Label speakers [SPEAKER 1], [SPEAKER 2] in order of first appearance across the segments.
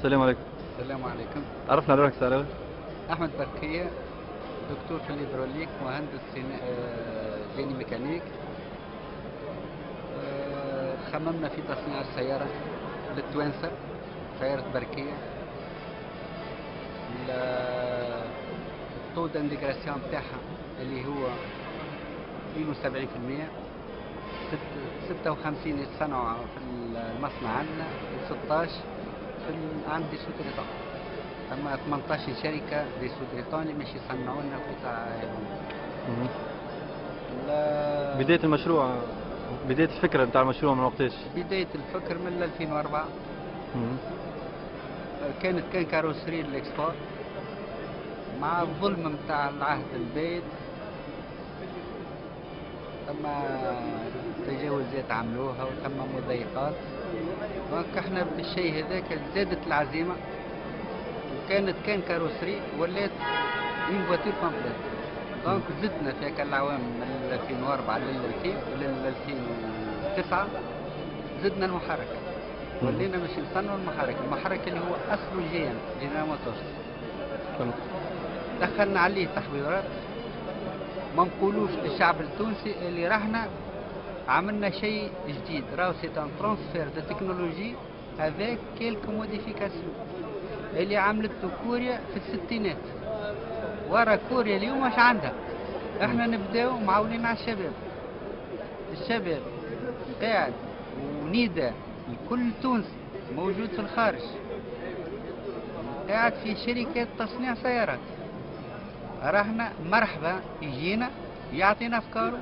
[SPEAKER 1] السلام عليكم.
[SPEAKER 2] السلام عليكم.
[SPEAKER 1] عرفنا على روحك سعر.
[SPEAKER 2] أحمد بركية، دكتور في الهيدروليك، مهندس جيني ميكانيك. خممنا في تصنيع السيارة للتوانسة، سيارة بركية. الطو دانتيغراسيون بتاعها اللي هو 72%، 56 يتصنعوا في المصنع عندنا، و16 عند دي سوتريتون. أما 18 شركة دي سوتريتون اللي مش يصنعوا لنا القطع.
[SPEAKER 1] بداية المشروع، بداية الفكرة نتاع المشروع من وقتاش؟
[SPEAKER 2] بداية الفكر من 2004. كان كاروسري للإكسبور، مع الظلم نتاع العهد البيت ثم تجاوزات عملوها وثم مضايقات. دونك احنا بالشيء هذاك زادت العزيمة، كان كاروسري ولات اون فواتور كومبليت. دونك زدنا في هكا العوام من 2004 لل 2009 زدنا المحرك، ولينا مش نصنعوا المحرك اللي هو اصله جنرال موتورز. دخلنا عليه تحويرات، ما نقولوش للشعب التونسي اللي راحنا عملنا شيء جديد. راهو سي ان ترانسفير دو تكنولوجي افيك كيلكو موديفيكاسيون اللي عملته كوريا في الستينات. ورا كوريا اليوم واش عندها؟ احنا نبداو معاونين على الشباب قاعد ونداء لكل تونسي موجود في الخارج قاعد في شركات تصنيع سيارات. راحنا مرحبا يجينا يعطينا افكاره،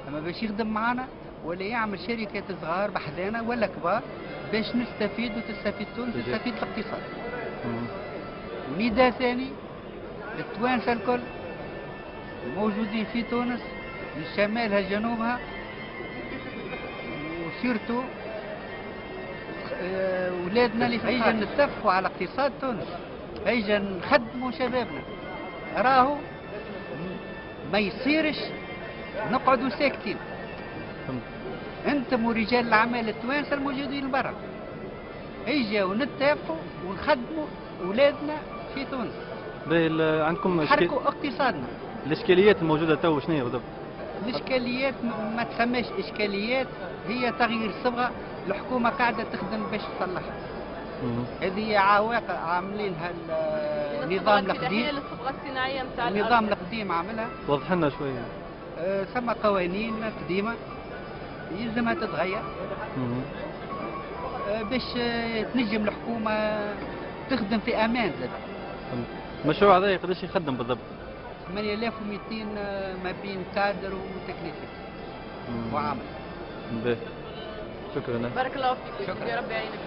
[SPEAKER 2] اما باش يخدم معنا ولا يعمل شركات صغار بحذانا ولا كبار باش نستفيد وتستفيد تونس وتستفيد الاقتصاد. ونداء ثاني التوانسه الكل موجودين في تونس من شمالها جنوبها، وسيرتو ولادنا اللي في الخارج. نتفقوا على اقتصاد تونس، هيجا نخدموا شبابنا. راهو ما يصيرش نقعدوا ساكتين. انتم ورجال الاعمال التوانسه الموجودين برا هيجا ونتفقوا ونخدموا ولادنا في تونس.
[SPEAKER 1] عندكم
[SPEAKER 2] حركوا اقتصادنا.
[SPEAKER 1] الاشكاليات الموجوده تو شنو هي بالضبط؟
[SPEAKER 2] الاشكاليات ما تسماش اشكاليات، هي تغيير صبغه. الحكومه قاعده تخدم باش تصلحها. هذه عوائق عاملينها النظام القديم.
[SPEAKER 3] الصبغه الصناعيه نتاع
[SPEAKER 2] النظام القديم عاملها.
[SPEAKER 1] وضح لنا شويه.
[SPEAKER 2] ثم قوانين قديمه يلزمها تتغير باش تنجم الحكومه تخدم في امان. زاد
[SPEAKER 1] المشروع هذا قداش يخدم بالضبط؟
[SPEAKER 2] 8200 ما بين كادر وتكنيكي وعمل.
[SPEAKER 1] باهي، شكرا.
[SPEAKER 3] بارك الله فيك.
[SPEAKER 2] شكرا.
[SPEAKER 3] يا رب يعينك.